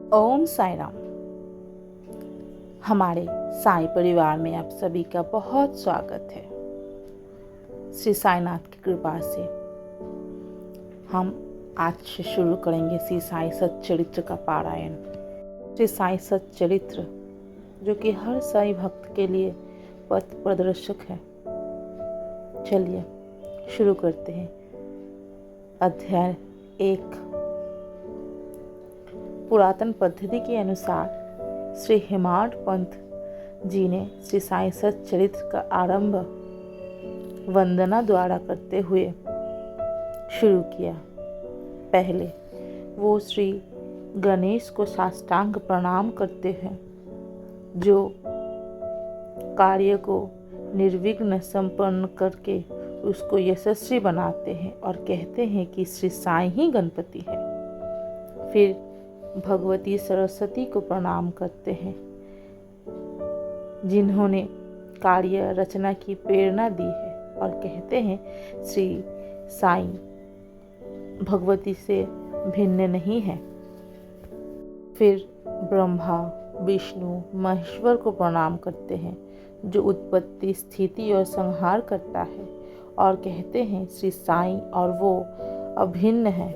ओम साई राम। हमारे साई परिवार में आप सभी का बहुत स्वागत है। श्री साईनाथ की कृपा से हम आज से शुरू करेंगे श्री साई सच्चरित्र का पारायण। श्री साई सच्चरित्र जो कि हर साई भक्त के लिए पथ प्रदर्शक है। चलिए शुरू करते हैं। अध्याय 1। पुरातन पद्धति के अनुसार श्री हेमाड पंत जी ने श्री साई सच्चरित्र का आरंभ वंदना द्वारा करते हुए शुरू किया। पहले वो श्री गणेश को साष्टांग प्रणाम करते हैं, जो कार्य को निर्विघ्न संपन्न करके उसको यशस्वी बनाते हैं और कहते हैं कि श्री साई ही गणपति है। फिर भगवती सरस्वती को प्रणाम करते हैं, जिन्होंने कार्य रचना की प्रेरणा दी है, और कहते हैं श्री साई भगवती से भिन्न नहीं है। फिर ब्रह्मा विष्णु महेश्वर को प्रणाम करते हैं, जो उत्पत्ति स्थिति और संहार करता है, और कहते हैं श्री साई और वो अभिन्न है।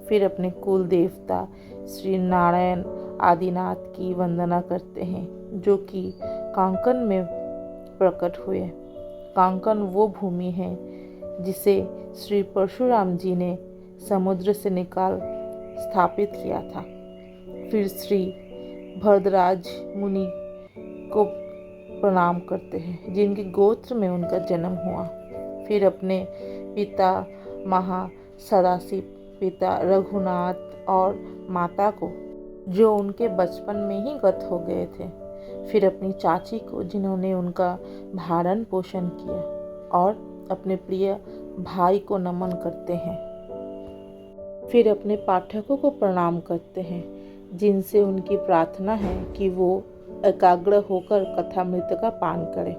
फिर अपने कुल देवता श्री नारायण आदिनाथ की वंदना करते हैं, जो कि कांकन में प्रकट हुए। कांकन वो भूमि है जिसे श्री परशुराम जी ने समुद्र से निकाल स्थापित किया था। फिर श्री भरद्वाज मुनि को प्रणाम करते हैं, जिनके गोत्र में उनका जन्म हुआ। फिर अपने पिता महा सदाशिव, पिता रघुनाथ और माता को, जो उनके बचपन में ही गत हो गए थे। फिर अपनी चाची को, जिन्होंने उनका भरण पोषण किया, और अपने प्रिय भाई को नमन करते हैं। फिर अपने पाठकों को प्रणाम करते हैं, जिनसे उनकी प्रार्थना है कि वो एकाग्र होकर कथामृत का पान करें।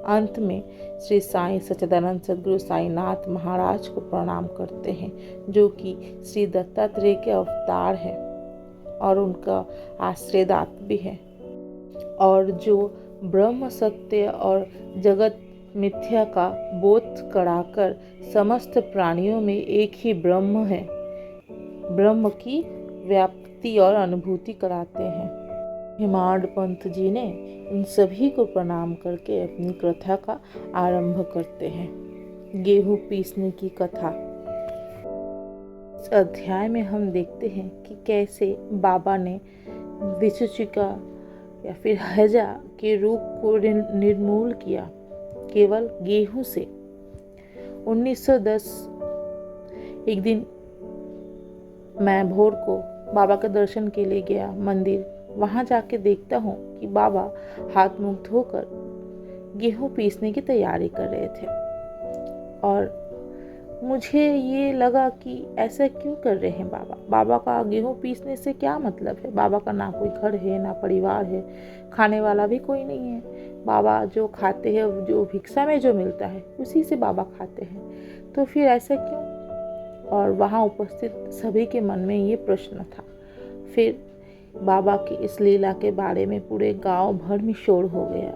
अंत में श्री साई सच्चिदानंद सद्गुरु साईनाथ महाराज को प्रणाम करते हैं, जो कि श्री दत्तात्रेय के अवतार है और उनका आश्रयदाता भी है, और जो ब्रह्म सत्य और जगत मिथ्या का बोध कराकर समस्त प्राणियों में एक ही ब्रह्म है, ब्रह्म की व्याप्ति और अनुभूति कराते हैं। हेमाड पंत जी ने इन सभी को प्रणाम करके अपनी कथा का आरंभ करते हैं। गेहूं पीसने की कथा। इस अध्याय में हम देखते हैं कि कैसे बाबा ने विसूचिका या फिर हैजा के रूप को निर्मूल किया केवल गेहूं से। 1910 एक दिन मैं भोर को बाबा के दर्शन के लिए गया मंदिर। वहां जाके देखता हूँ कि बाबा हाथ मुंह धोकर गेहूं पीसने की तैयारी कर रहे थे, और मुझे ये लगा कि ऐसा क्यों कर रहे हैं बाबा का गेहूं पीसने से क्या मतलब है? बाबा का ना कोई घर है, ना परिवार है, खाने वाला भी कोई नहीं है। बाबा जो खाते हैं, जो भिक्षा में जो मिलता है, उसी से बाबा खाते हैं, तो फिर ऐसा क्यों? और वहाँ उपस्थित सभी के मन में ये प्रश्न था। फिर बाबा की इस लीला के बारे में पूरे गांव भर में शोर हो गया,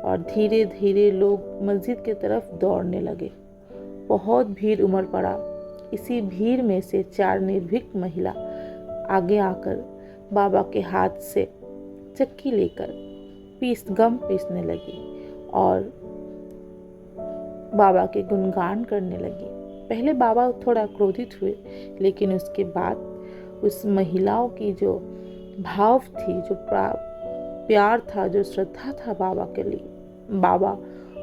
और धीरे धीरे लोग मस्जिद की तरफ दौड़ने लगे। बहुत भीड़ उमड़ पड़ा। इसी भीड़ में से 4 निर्भीक महिला आगे आकर बाबा के हाथ से चक्की लेकर गम पीसने लगी और बाबा के गुणगान करने लगी। पहले बाबा थोड़ा क्रोधित हुए, लेकिन उसके बाद उस महिलाओं की जो भाव थी, जो प्यार था, जो श्रद्धा था बाबा के लिए, बाबा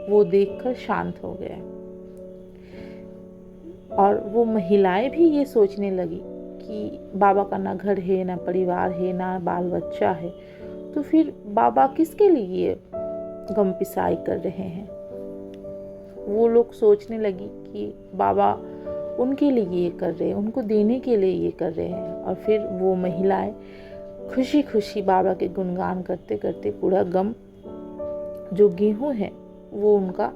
वो देखकर शांत हो गए। और वो महिलाएं भी ये सोचने लगी कि बाबा का ना घर है, ना परिवार है, ना बाल बच्चा है, तो फिर बाबा किसके लिए गम पिसाई कर रहे हैं? वो लोग सोचने लगी कि बाबा उनके लिए ये कर रहे हैं, उनको देने के लिए ये कर रहे हैं। और फिर वो महिलाएं खुशी खुशी बाबा के गुणगान करते करते पूरा गम, जो गेहूं है, वो उनका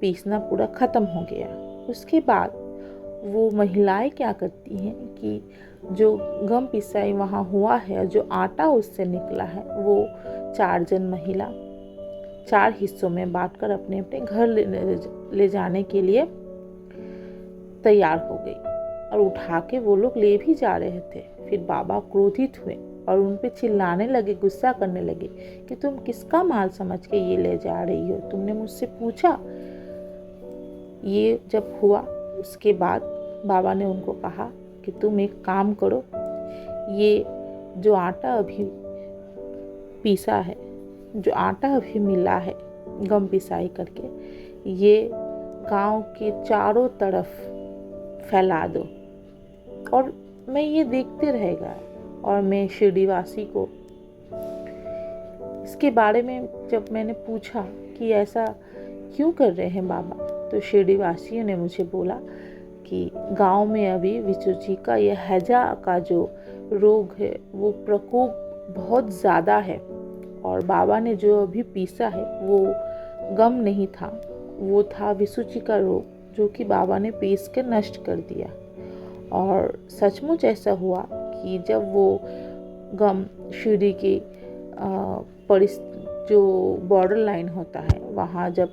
पीसना पूरा ख़त्म हो गया। उसके बाद वो महिलाएं क्या करती हैं कि जो गम पिसाई वहाँ हुआ है, जो आटा उससे निकला है, वो 4 जन महिला 4 हिस्सों में बांटकर अपने अपने घर ले जाने के लिए तैयार हो गई और उठा के वो लोग ले भी जा रहे थे। फिर बाबा क्रोधित हुए और उन पे चिल्लाने लगे, गुस्सा करने लगे कि तुम किसका माल समझ के ये ले जा रही हो? तुमने मुझसे पूछा? ये जब हुआ उसके बाद बाबा ने उनको कहा कि तुम एक काम करो, ये जो आटा अभी पीसा है, जो आटा अभी मिला है गम पिसाई करके, ये गांव के चारों तरफ फैला दो और मैं ये देखते रहेगा। और मैं शिरडीवासी को इसके बारे में जब मैंने पूछा कि ऐसा क्यों कर रहे हैं बाबा, तो शिरडीवासियों ने मुझे बोला कि गांव में अभी विसूची का यह हैजा का जो रोग है वो प्रकोप बहुत ज़्यादा है और बाबा ने जो अभी पीसा है वो गम नहीं था, वो था विसूची का रोग जो कि बाबा ने पीस कर नष्ट कर दिया। और सचमुच ऐसा हुआ कि जब वो गम शिरडी के जो बॉर्डर लाइन होता है वहाँ जब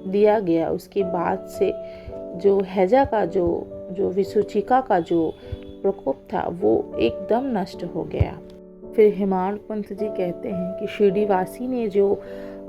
दिया गया, उसके बाद से जो हैजा का जो विसूचिका का जो प्रकोप था वो एकदम नष्ट हो गया। फिर हेमाड पंत जी कहते हैं कि शिरडीवासी ने जो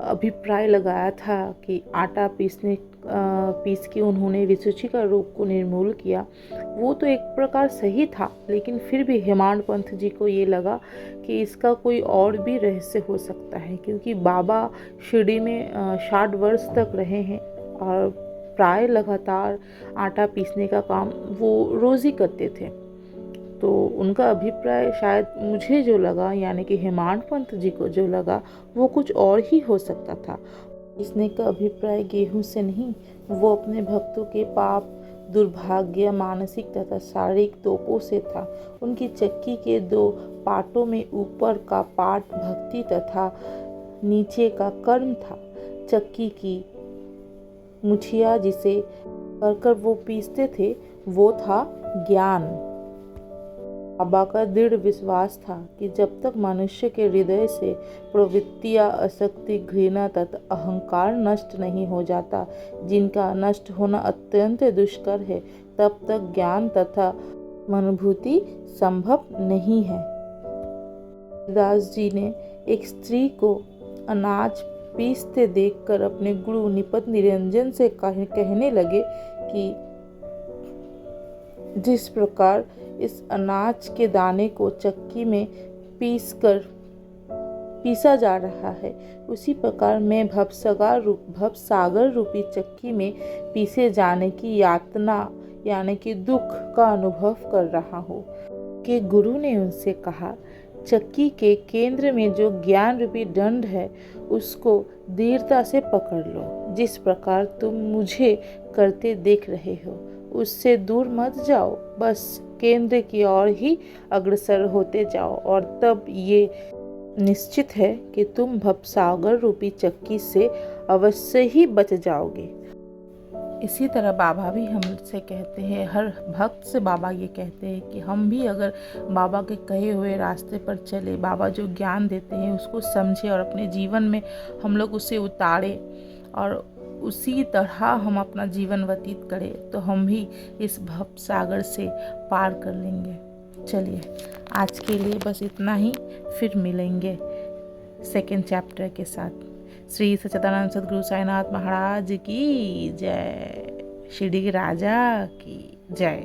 अभिप्राय लगाया था कि आटा पीस के उन्होंने विसूचिका रोग को निर्मूल किया, वो तो एक प्रकार सही था, लेकिन फिर भी हेमाड पंत जी को ये लगा कि इसका कोई और भी रहस्य हो सकता है, क्योंकि बाबा शिरडी में 60 वर्ष तक रहे हैं और प्राय लगातार आटा पीसने का काम वो रोज़ ही करते थे। तो उनका अभिप्राय शायद मुझे जो लगा, यानी कि हेमाड पंत जी को जो लगा, वो कुछ और ही हो सकता था। पीसने का अभिप्राय गेहूं से नहीं, वो अपने भक्तों के पाप, दुर्भाग्य, मानसिक तथा शारीरिक तोपों से था। उनकी चक्की के 2 पाटों में ऊपर का पाट भक्ति तथा नीचे का कर्म था। चक्की की मुठिया जिसे कर वो पीसते थे वो था ज्ञान। बाबा का दृढ़ विश्वास था कि जब तक मनुष्य के हृदय से प्रवृत्तियां, आसक्ति, घृणा तथा अहंकार नष्ट नहीं हो जाता, जिनका नष्ट होना अत्यंत दुष्कर है, तब तक ज्ञान तथा अनुभूति संभव नहीं है। दास जी ने एक स्त्री को अनाज पीसते देखकर अपने गुरु निपत निरंजन से कहने लगे कि जिस प्रकार इस अनाज के दाने को चक्की में पीसा जा रहा है, उसी प्रकार मैं भवसागर रूपी चक्की में पीसे जाने की यातना यानी कि दुख का अनुभव कर रहा हूँ। कि गुरु ने उनसे कहा, चक्की के केंद्र में जो ज्ञान रूपी दंड है उसको दृढ़ता से पकड़ लो। जिस प्रकार तुम मुझे करते देख रहे हो उससे दूर मत जाओ, बस केंद्र की ओर ही अग्रसर होते जाओ और तब ये निश्चित है कि तुम भवसागर रूपी चक्की से अवश्य ही बच जाओगे। इसी तरह बाबा भी हमसे कहते हैं, हर भक्त से बाबा ये कहते हैं कि हम भी अगर बाबा के कहे हुए रास्ते पर चले, बाबा जो ज्ञान देते हैं उसको समझे और अपने जीवन में हम लोग उसे उतारे और उसी तरह हम अपना जीवन व्यतीत करें, तो हम भी इस भव सागर से पार कर लेंगे। चलिए आज के लिए बस इतना ही, फिर मिलेंगे 2nd चैप्टर के साथ। श्री सच्चिदानंद सद्गुरु साईनाथ महाराज की जय, शिरडी के राजा की जय।